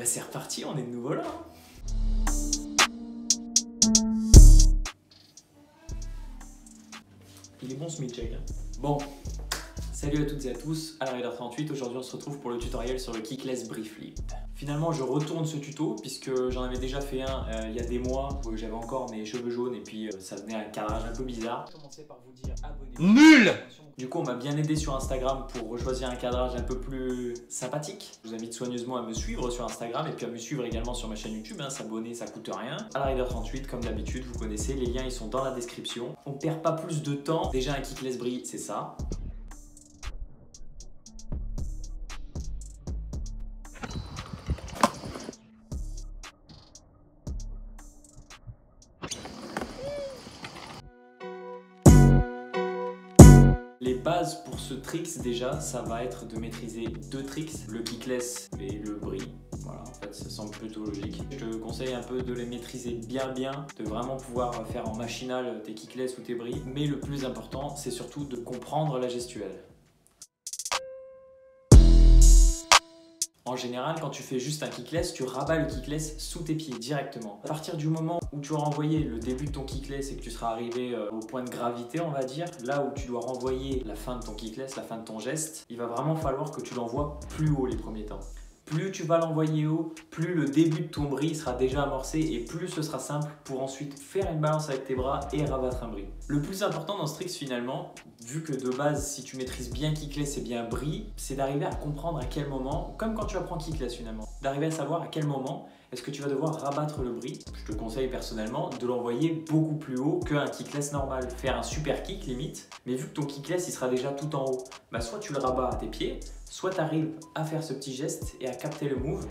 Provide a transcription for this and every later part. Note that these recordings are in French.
bah c'est reparti, on est de nouveau là. Il est bon ce milkshake. Bon, salut à toutes et à tous, à la Rider38, aujourd'hui on se retrouve pour le tutoriel sur le Kickless Brief Flip. Finalement je retourne ce tuto puisque j'en avais déjà fait un il y a des mois où j'avais encore mes cheveux jaunes et puis ça venait à un cadrage un peu bizarre. Je vais commencer par vous dire abonnez-vous. Nul! Du coup on m'a bien aidé sur Instagram pour choisir un cadrage un peu plus sympathique. Je vous invite soigneusement à me suivre sur Instagram et puis à me suivre également sur ma chaîne YouTube, s'abonner ça coûte rien. À la Rider38 comme d'habitude vous connaissez, les liens ils sont dans la description. On perd pas plus de temps, déjà un Kickless Brief c'est ça. Les bases pour ce tricks déjà, ça va être de maîtriser deux tricks, le kickless et le brie. Voilà, en fait ça semble plutôt logique. Je te conseille un peu de les maîtriser bien, de vraiment pouvoir faire en machinal tes kickless ou tes bris. Mais le plus important, c'est surtout de comprendre la gestuelle. En général, quand tu fais juste un kickless, tu rabats le kickless sous tes pieds directement. À partir du moment où tu auras renvoyé le début de ton kickless et que tu seras arrivé au point de gravité, on va dire, là où tu dois renvoyer la fin de ton kickless, la fin de ton geste, il va vraiment falloir que tu l'envoies plus haut les premiers temps. Plus tu vas l'envoyer haut, plus le début de ton bris sera déjà amorcé et plus ce sera simple pour ensuite faire une balance avec tes bras et rabattre un bris. Le plus important dans ce trick finalement, vu que de base si tu maîtrises bien kickless et bien bris, c'est d'arriver à comprendre à quel moment, comme quand tu apprends kickless finalement, d'arriver à savoir à quel moment est-ce que tu vas devoir rabattre le bris. Je te conseille personnellement de l'envoyer beaucoup plus haut qu'un kickless normal. Faire un super kick limite, mais vu que ton kickless il sera déjà tout en haut, bah soit tu le rabats à tes pieds, soit tu arrives à faire ce petit geste et à capter le move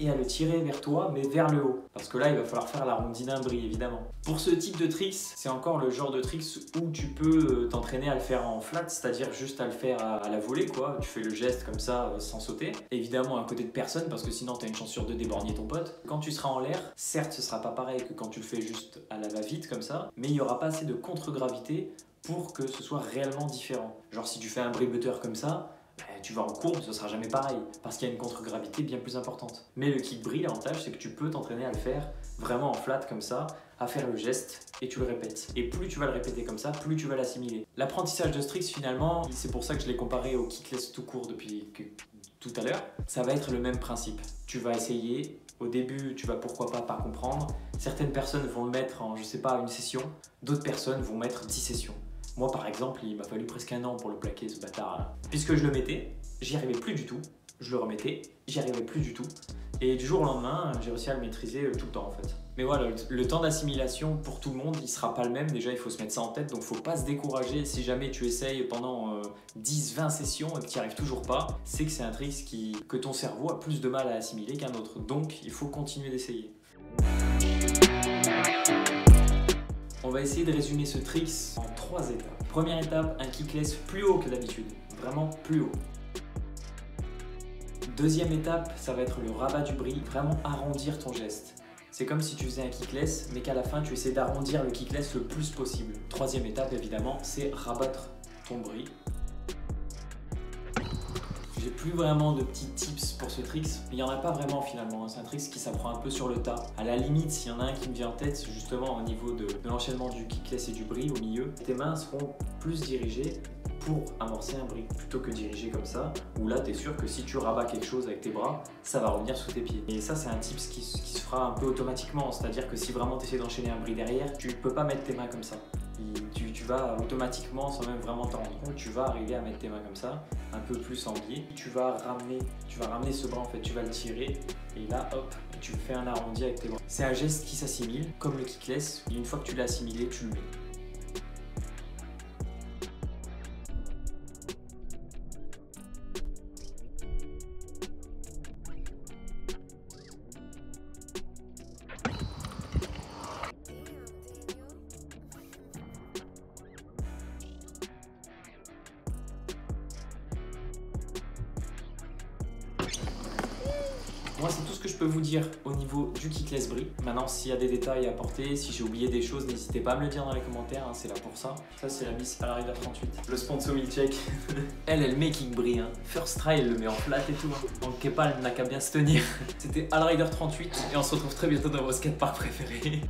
et à le tirer vers toi mais vers le haut. Parce que là il va falloir faire la rondine d'un bris évidemment. Pour ce type de tricks, c'est encore le genre de tricks où tu peux t'entraîner à le faire en flat, c'est-à-dire juste à le faire à la volée quoi. Tu fais le geste comme ça sans sauter. Évidemment à côté de personne parce que sinon tu as une chance sur deux d'éborgner ton pote. Quand tu seras en l'air, certes ce sera pas pareil que quand tu le fais juste à la va-vite comme ça, mais il n'y aura pas assez de contre-gravité pour que ce soit réellement différent. Genre si tu fais un bris butter comme ça, tu vas en courbe, ce sera jamais pareil parce qu'il y a une contre-gravité bien plus importante. Mais le kick bris, l'avantage c'est que tu peux t'entraîner à le faire vraiment en flat comme ça, à faire le geste et tu le répètes. Et plus tu vas le répéter comme ça, plus tu vas l'assimiler. L'apprentissage de tricks finalement, c'est pour ça que je l'ai comparé au kickless tout court depuis tout à l'heure, ça va être le même principe. Tu vas essayer, au début tu vas pourquoi pas comprendre, certaines personnes vont le mettre en je sais pas une session, d'autres personnes vont mettre 10 sessions. Moi par exemple, il m'a fallu presque un an pour le plaquer ce bâtard là. Puisque je le mettais, j'y arrivais plus du tout, je le remettais, j'y arrivais plus du tout. Et du jour au lendemain, j'ai réussi à le maîtriser tout le temps en fait. Mais voilà, le temps d'assimilation pour tout le monde, il sera pas le même. Déjà, il faut se mettre ça en tête, donc faut pas se décourager. Si jamais tu essayes pendant 10-20 sessions et que tu n'y arrives toujours pas, c'est que c'est un trick que ton cerveau a plus de mal à assimiler qu'un autre. Donc, il faut continuer d'essayer. On va essayer de résumer ce trick en 3 étapes. Première étape, un kickless plus haut que d'habitude, vraiment plus haut. Deuxième étape, ça va être le rabat du bris, vraiment arrondir ton geste. C'est comme si tu faisais un kickless, mais qu'à la fin tu essaies d'arrondir le kickless le plus possible. Troisième étape évidemment, c'est rabattre ton bris. J'ai plus vraiment de petits tips pour ce trick, il n'y en a pas vraiment finalement, c'est un trick qui s'apprend un peu sur le tas. À la limite, s'il y en a un qui me vient en tête, c'est justement au niveau de l'enchaînement du kickless et du bris au milieu. Tes mains seront plus dirigées pour amorcer un bris, plutôt que dirigées comme ça, où là tu es sûr que si tu rabats quelque chose avec tes bras, ça va revenir sous tes pieds. Et ça c'est un tips qui se fera un peu automatiquement, c'est-à-dire que si vraiment tu essaies d'enchaîner un bris derrière, tu ne peux pas mettre tes mains comme ça. Tu vas automatiquement, sans même vraiment t'en rendre compte, tu vas arriver à mettre tes mains comme ça, un peu plus en biais. Tu vas ramener ce bras en fait, tu vas le tirer et là hop, tu fais un arrondi avec tes bras. C'est un geste qui s'assimile comme le kickless, et une fois que tu l'as assimilé, tu le mets. Moi, c'est tout ce que je peux vous dire au niveau du kickless Brie. Maintenant, s'il y a des détails à apporter, si j'ai oublié des choses, n'hésitez pas à me le dire dans les commentaires, hein, c'est là pour ça. Ça, c'est la Bis Allrider 38. Le sponsor Milchek. Elle met kick Brie, hein. First try, elle le met en flat et tout. Hein. Donc Kepa, elle n'a qu'à bien se tenir. C'était Allrider 38 et on se retrouve très bientôt dans vos skateparks préférés.